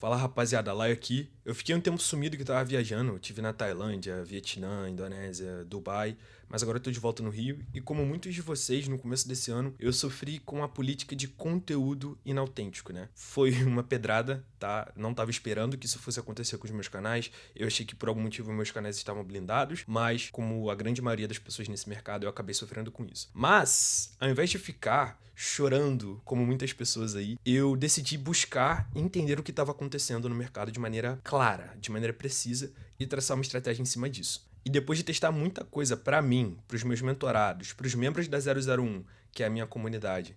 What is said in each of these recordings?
Fala rapaziada, Lai aqui. Eu fiquei um tempo sumido que eu tava viajando. Eu tive na Tailândia, Vietnã, Indonésia, Dubai, mas agora eu tô de volta no Rio. E como muitos de vocês, no começo desse ano, eu sofri com a política de conteúdo inautêntico, né? Foi uma pedrada, tá? Não tava esperando que isso fosse acontecer com os meus canais. Eu achei que por algum motivo meus canais estavam blindados, mas como a grande maioria das pessoas nesse mercado, eu acabei sofrendo com isso. Mas, ao invés de ficar chorando, como muitas pessoas aí, eu decidi buscar entender o que estava acontecendo no mercado de maneira clara, de maneira precisa e traçar uma estratégia em cima disso. E depois de testar muita coisa para mim, para os meus mentorados, para os membros da 001, que é a minha comunidade,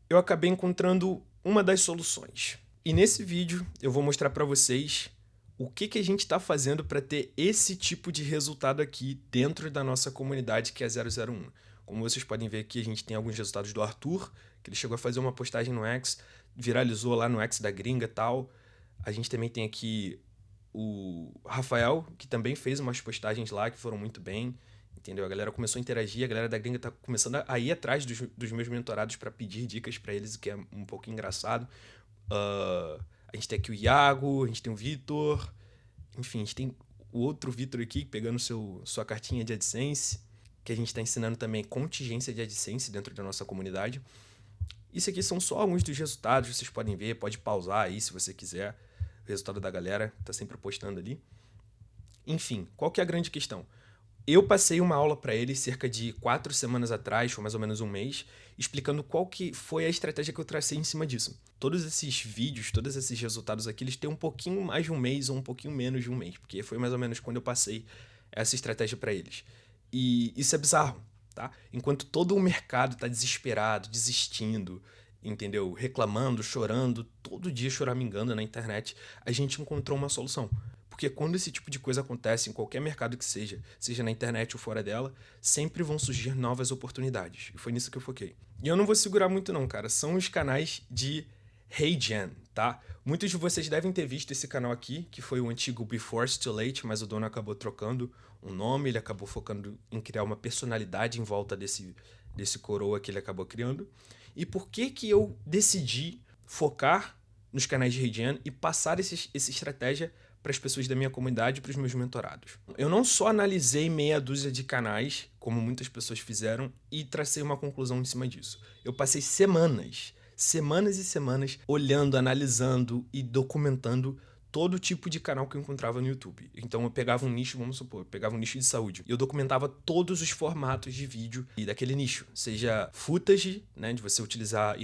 eu acabei encontrando uma das soluções. E nesse vídeo eu vou mostrar para vocês o que a gente está fazendo para ter esse tipo de resultado aqui dentro da nossa comunidade que é a 001. Como vocês podem ver aqui, a gente tem alguns resultados do Arthur, que ele chegou a fazer uma postagem no X, viralizou lá no X da gringa e tal. A gente também tem aqui o Rafael, que também fez umas postagens lá que foram muito bem, entendeu? A galera começou a interagir, a galera da gringa tá começando a ir atrás dos meus mentorados para pedir dicas para eles, o que é um pouco engraçado. A gente tem aqui o Iago, a gente tem o Vitor, enfim, a gente tem o outro Vitor aqui pegando sua cartinha de AdSense, que a gente está ensinando também contingência de AdSense dentro da nossa comunidade. Isso aqui são só alguns dos resultados, vocês podem ver, pode pausar aí se você quiser. O resultado da galera tá sempre postando ali. Enfim, qual que é a grande questão? Eu passei uma aula para eles cerca de 4 semanas atrás, ou mais ou menos um mês, explicando qual que foi a estratégia que eu tracei em cima disso. Todos esses vídeos, todos esses resultados aqui, eles têm um pouquinho mais de um mês ou um pouquinho menos de um mês, porque foi mais ou menos quando eu passei essa estratégia para eles. E isso é bizarro, tá? Enquanto todo o mercado tá desesperado, desistindo, entendeu? Reclamando, chorando, todo dia choramingando na internet, a gente encontrou uma solução. Porque quando esse tipo de coisa acontece em qualquer mercado que seja na internet ou fora dela, sempre vão surgir novas oportunidades. E foi nisso que eu foquei. E eu não vou segurar muito não, cara. São os canais de HeyGen, tá? Muitos de vocês devem ter visto esse canal aqui, que foi o antigo Before It's Too Late, mas o dono acabou trocando um nome, ele acabou focando em criar uma personalidade em volta desse coroa que ele acabou criando. E por que eu decidi focar nos canais de HeyGen e passar essa estratégia para as pessoas da minha comunidade e para os meus mentorados? Eu não só analisei meia dúzia de canais, como muitas pessoas fizeram, e tracei uma conclusão em cima disso. Eu passei semanas e semanas olhando, analisando e documentando todo tipo de canal que eu encontrava no YouTube. Então eu pegava um nicho, vamos supor, eu pegava um nicho de saúde, e eu documentava todos os formatos de vídeo daquele nicho, seja footage, né, de você utilizar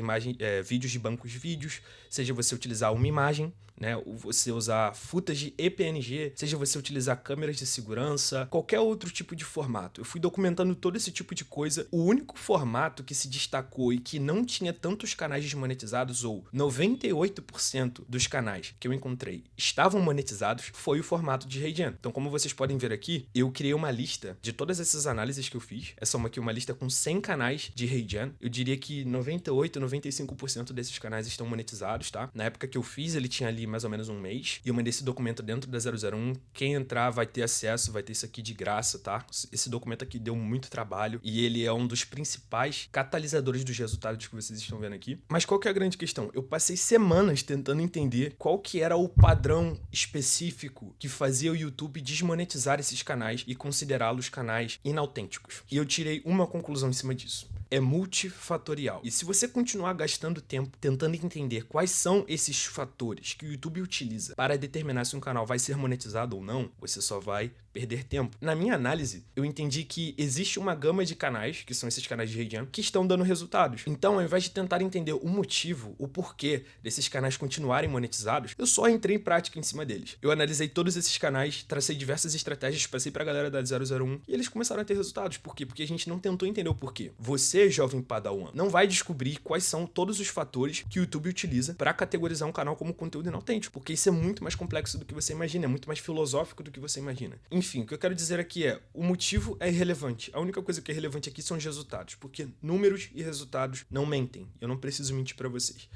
vídeos de bancos de vídeos, seja você utilizar uma imagem, né, você usar footage e PNG, seja você utilizar câmeras de segurança, qualquer outro tipo de formato. Eu fui documentando todo esse tipo de coisa. O único formato que se destacou e que não tinha tantos canais desmonetizados, ou 98% dos canais que eu encontrei estavam monetizados, foi o formato de HeyGen. Então, como vocês podem ver aqui, eu criei uma lista de todas essas análises que eu fiz. Essa é uma lista com 100 canais de HeyGen. Eu diria que 98, 95% desses canais estão monetizados, tá? Na época que eu fiz, ele tinha ali mais ou menos um mês, e eu mandei esse documento dentro da 001. Quem entrar vai ter acesso, vai ter isso aqui de graça, tá? Esse documento aqui deu muito trabalho, e ele é um dos principais catalisadores dos resultados que vocês estão vendo aqui. Mas qual que é a grande questão? Eu passei semanas tentando entender qual que era o padrão específico que fazia o YouTube desmonetizar esses canais e considerá-los canais inautênticos. E eu tirei uma conclusão em cima disso. É multifatorial. E se você continuar gastando tempo tentando entender quais são esses fatores que o YouTube utiliza para determinar se um canal vai ser monetizado ou não, você só vai perder tempo. Na minha análise, eu entendi que existe uma gama de canais, que são esses canais de HeyGen, que estão dando resultados. Então, ao invés de tentar entender o motivo, o porquê desses canais continuarem monetizados, eu só entrei em prática em cima deles. Eu analisei todos esses canais, tracei diversas estratégias, passei pra galera da 001 e eles começaram a ter resultados. Por quê? Porque a gente não tentou entender o porquê. Você, jovem padawan, não vai descobrir quais são todos os fatores que o YouTube utiliza para categorizar um canal como conteúdo inautêntico, porque isso é muito mais complexo do que você imagina, é muito mais filosófico do que você imagina. Enfim, o que eu quero dizer aqui é, o motivo é irrelevante. A única coisa que é relevante aqui são os resultados, porque números e resultados não mentem. Eu não preciso mentir para vocês.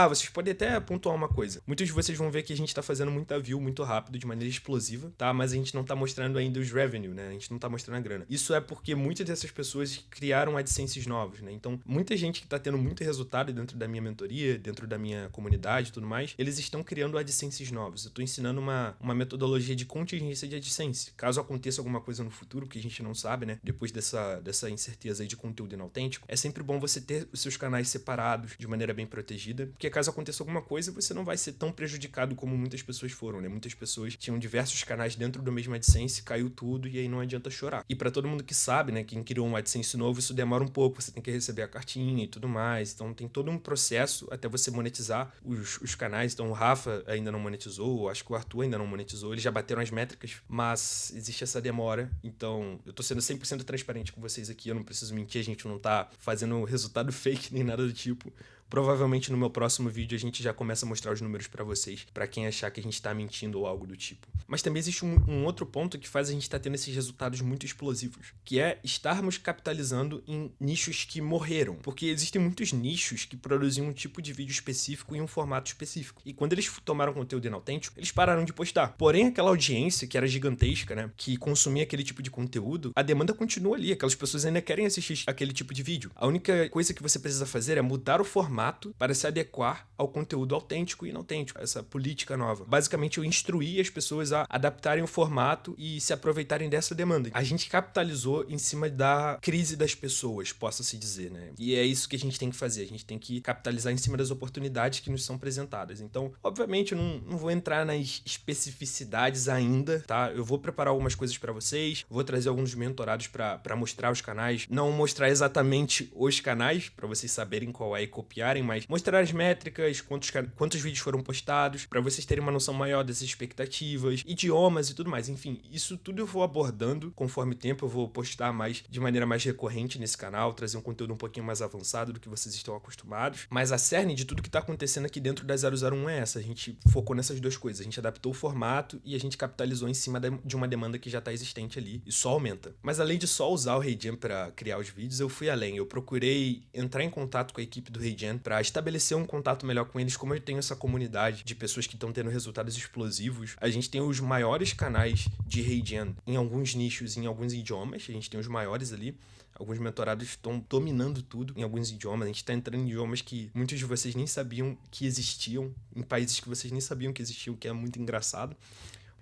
Vocês podem até pontuar uma coisa. Muitos de vocês vão ver que a gente tá fazendo muita view muito rápido, de maneira explosiva, tá? Mas a gente não tá mostrando ainda os revenue, né? A gente não tá mostrando a grana. Isso é porque muitas dessas pessoas criaram AdSenses novos, né? Então, muita gente que tá tendo muito resultado dentro da minha mentoria, dentro da minha comunidade e tudo mais, eles estão criando AdSenses novos. Eu tô ensinando uma metodologia de contingência de AdSense. Caso aconteça alguma coisa no futuro, que a gente não sabe, né? Depois dessa incerteza aí de conteúdo inautêntico, é sempre bom você ter os seus canais separados de maneira bem protegida, porque caso aconteça alguma coisa, você não vai ser tão prejudicado como muitas pessoas foram, né? Muitas pessoas tinham diversos canais dentro do mesmo AdSense, caiu tudo e aí não adianta chorar. E pra todo mundo que sabe, né, quem criou um AdSense novo, isso demora um pouco, você tem que receber a cartinha e tudo mais, então tem todo um processo até você monetizar os canais. Então o Rafa ainda não monetizou, acho que o Arthur ainda não monetizou, eles já bateram as métricas, mas existe essa demora, então eu tô sendo 100% transparente com vocês aqui, eu não preciso mentir, a gente não tá fazendo resultado fake nem nada do tipo. Provavelmente no meu próximo vídeo a gente já começa a mostrar os números pra vocês, pra quem achar que a gente tá mentindo ou algo do tipo. Mas também existe um outro ponto que faz a gente tá tendo esses resultados muito explosivos, que é estarmos capitalizando em nichos que morreram. Porque existem muitos nichos que produziam um tipo de vídeo específico em um formato específico. E quando eles tomaram conteúdo inautêntico, eles pararam de postar. Porém, aquela audiência que era gigantesca, né, que consumia aquele tipo de conteúdo, a demanda continua ali. Aquelas pessoas ainda querem assistir aquele tipo de vídeo. A única coisa que você precisa fazer é mudar o formato para se adequar ao conteúdo autêntico e inautêntico, essa política nova. Basicamente, eu instruí as pessoas a adaptarem o formato e se aproveitarem dessa demanda. A gente capitalizou em cima da crise das pessoas, possa-se dizer, né? E é isso que a gente tem que fazer, a gente tem que capitalizar em cima das oportunidades que nos são apresentadas. Então, obviamente, eu não vou entrar nas especificidades ainda, tá? Eu vou preparar algumas coisas para vocês, vou trazer alguns mentorados para mostrar os canais, não mostrar exatamente os canais, para vocês saberem qual é e copiarem, mas mostrar as métricas, quantos vídeos foram postados, para vocês terem uma noção maior dessas expectativas, idiomas e tudo mais. Enfim, isso tudo eu vou abordando conforme o tempo, eu vou postar mais de maneira mais recorrente nesse canal, trazer um conteúdo um pouquinho mais avançado do que vocês estão acostumados. Mas a cerne de tudo que tá acontecendo aqui dentro da 001 é essa. A gente focou nessas duas coisas. A gente adaptou o formato e a gente capitalizou em cima de uma demanda que já tá existente ali e só aumenta. Mas além de só usar o HeyGen para criar os vídeos, eu fui além. Eu procurei entrar em contato com a equipe do HeyGen para estabelecer um contato melhor com eles. Como eu tenho essa comunidade de pessoas que estão tendo resultados explosivos, a gente tem os maiores canais de HeyGen em alguns nichos, em alguns idiomas, a gente tem os maiores ali. Alguns mentorados estão dominando tudo em alguns idiomas. A gente está entrando em idiomas que muitos de vocês nem sabiam que existiam, em países que vocês nem sabiam que existiam, o que é muito engraçado.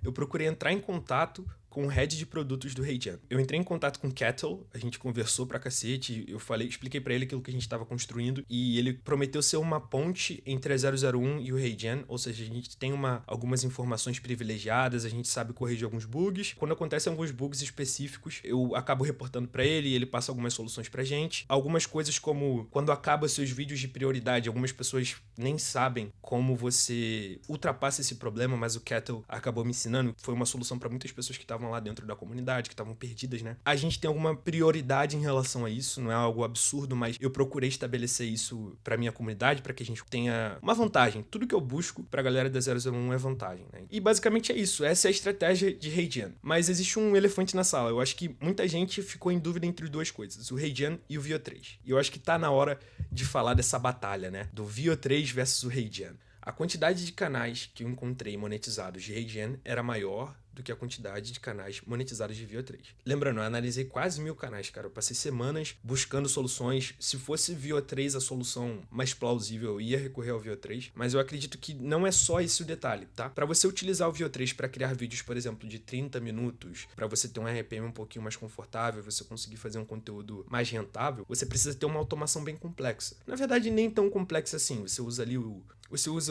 Eu procurei entrar em contato com o head de produtos do HeyGen. Eu entrei em contato com o Kettle, a gente conversou pra cacete, eu expliquei pra ele aquilo que a gente tava construindo e ele prometeu ser uma ponte entre a 001 e o HeyGen, ou seja, a gente tem algumas informações privilegiadas, a gente sabe corrigir alguns bugs. Quando acontecem alguns bugs específicos, eu acabo reportando pra ele e ele passa algumas soluções pra gente. Algumas coisas como quando acaba seus vídeos de prioridade, algumas pessoas nem sabem como você ultrapassa esse problema, mas o Kettle acabou me ensinando. Foi uma solução pra muitas pessoas que estavam lá dentro da comunidade, que estavam perdidas, né? A gente tem alguma prioridade em relação a isso, não é algo absurdo, mas eu procurei estabelecer isso pra minha comunidade, pra que a gente tenha uma vantagem. Tudo que eu busco pra galera da 001 é vantagem, né? E basicamente é isso, essa é a estratégia de HeyGen. Mas existe um elefante na sala, eu acho que muita gente ficou em dúvida entre duas coisas, o HeyGen e o VO3. E eu acho que tá na hora de falar dessa batalha, né? Do VO3 versus o HeyGen. A quantidade de canais que eu encontrei monetizados de HeyGen era maior do que a quantidade de canais monetizados de VO3. Lembrando, eu analisei quase 1000 canais, cara. Eu passei semanas buscando soluções. Se fosse VO3 a solução mais plausível, eu ia recorrer ao VO3. Mas eu acredito que não é só esse o detalhe, tá? Para você utilizar o VO3 para criar vídeos, por exemplo, de 30 minutos, para você ter um RPM um pouquinho mais confortável, você conseguir fazer um conteúdo mais rentável, você precisa ter uma automação bem complexa. Na verdade, nem tão complexa assim. Você usa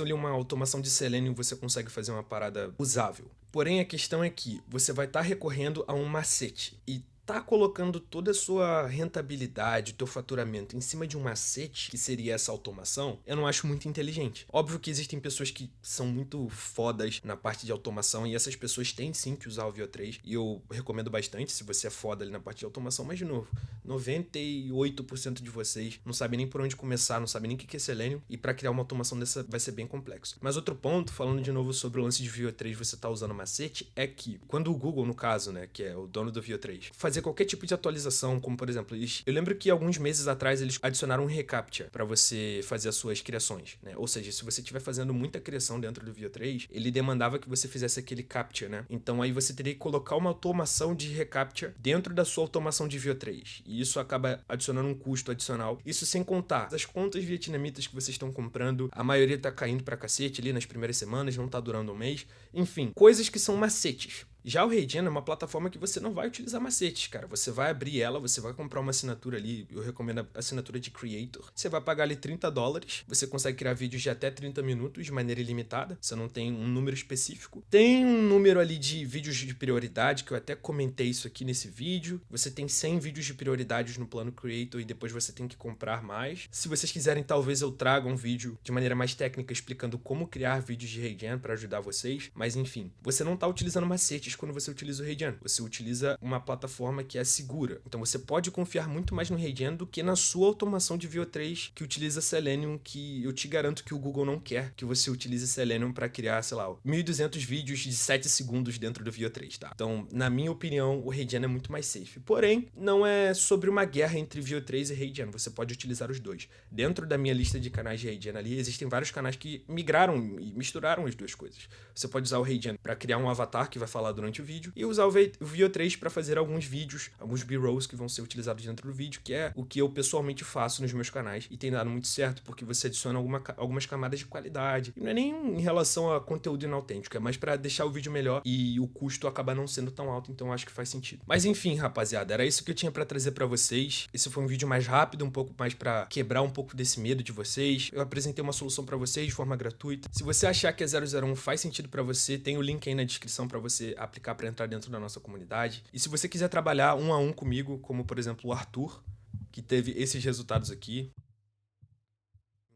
ali uma automação de Selenium e você consegue fazer uma parada usável. Porém, a questão é que você vai estar recorrendo a um macete e tá colocando toda a sua rentabilidade, o teu faturamento em cima de um macete, que seria essa automação, eu não acho muito inteligente. Óbvio que existem pessoas que são muito fodas na parte de automação e essas pessoas têm sim que usar o VO3 e eu recomendo bastante se você é foda ali na parte de automação, mas de novo, 98% de vocês não sabem nem por onde começar, não sabem nem o que é Selenium e para criar uma automação dessa vai ser bem complexo. Mas outro ponto, falando de novo sobre o lance de VO3 você tá usando macete, é que quando o Google, no caso, né, que é o dono do VO3, fazia fazer qualquer tipo de atualização, como por exemplo, eu lembro que alguns meses atrás eles adicionaram um reCAPTCHA para você fazer as suas criações, né? Ou seja, se você estiver fazendo muita criação dentro do Veo 3, ele demandava que você fizesse aquele CAPTCHA, né? Então aí você teria que colocar uma automação de reCAPTCHA dentro da sua automação de Veo 3. E isso acaba adicionando um custo adicional. Isso sem contar as contas vietnamitas que vocês estão comprando, a maioria tá caindo pra cacete ali nas primeiras semanas, não tá durando um mês. Enfim, coisas que são macetes. Já o HeyGen é uma plataforma que você não vai utilizar macetes, cara. Você vai abrir ela, você vai comprar uma assinatura ali, eu recomendo a assinatura de Creator. Você vai pagar ali $30, você consegue criar vídeos de até 30 minutos de maneira ilimitada, você não tem um número específico. Tem um número ali de vídeos de prioridade, que eu até comentei isso aqui nesse vídeo. Você tem 100 vídeos de prioridades no plano Creator e depois você tem que comprar mais. Se vocês quiserem, talvez eu traga um vídeo de maneira mais técnica explicando como criar vídeos de HeyGen para ajudar vocês. Mas enfim, você não tá utilizando macetes quando você utiliza o HeyGen. Você utiliza uma plataforma que é segura. Então você pode confiar muito mais no HeyGen do que na sua automação de Veo 3 que utiliza Selenium, que eu te garanto que o Google não quer que você utilize Selenium para criar, sei lá, 1.200 vídeos de 7 segundos dentro do Veo 3, tá? Então, na minha opinião, o HeyGen é muito mais safe. Porém, não é sobre uma guerra entre Veo 3 e HeyGen. Você pode utilizar os dois. Dentro da minha lista de canais de HeyGen ali, existem vários canais que migraram e misturaram as duas coisas. Você pode usar o HeyGen para criar um avatar que vai falar durante o vídeo e usar o Veo 3 para fazer alguns vídeos, alguns B-rolls que vão ser utilizados dentro do vídeo, que é o que eu pessoalmente faço nos meus canais e tem dado muito certo, porque você adiciona algumas camadas de qualidade. E não é nem em relação a conteúdo inautêntico, é mais para deixar o vídeo melhor e o custo acaba não sendo tão alto, então acho que faz sentido. Mas enfim, rapaziada, era isso que eu tinha para trazer para vocês. Esse foi um vídeo mais rápido, um pouco mais para quebrar um pouco desse medo de vocês. Eu apresentei uma solução para vocês de forma gratuita. Se você achar que a 001 faz sentido para você, tem o link aí na descrição para você aplicar para entrar dentro da nossa comunidade. E se você quiser trabalhar 1 a 1 comigo, como por exemplo o Arthur, que teve esses resultados aqui,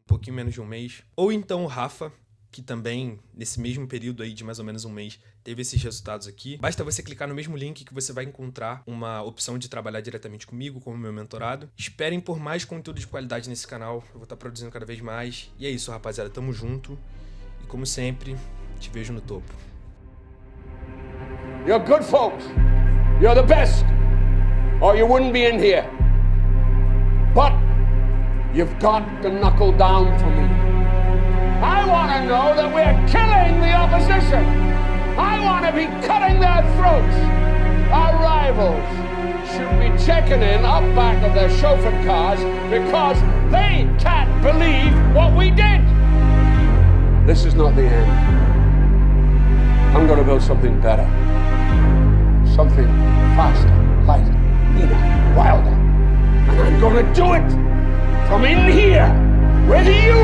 um pouquinho menos de um mês, ou então o Rafa, que também nesse mesmo período aí de mais ou menos um mês teve esses resultados aqui, basta você clicar no mesmo link que você vai encontrar uma opção de trabalhar diretamente comigo, como meu mentorado. Esperem por mais conteúdo de qualidade nesse canal, eu vou estar produzindo cada vez mais. E é isso, rapaziada, tamo junto e como sempre, te vejo no topo. You're good folks. You're the best. Or you wouldn't be in here. But you've got to knuckle down for me. I want to know that we're killing the opposition. I want to be cutting their throats. Our rivals should be checking in up back of their chauffeured cars because they can't believe what we did. This is not the end. I'm going to build something better. Something faster, lighter, meaner, wilder. And I'm gonna do it from in here, with you!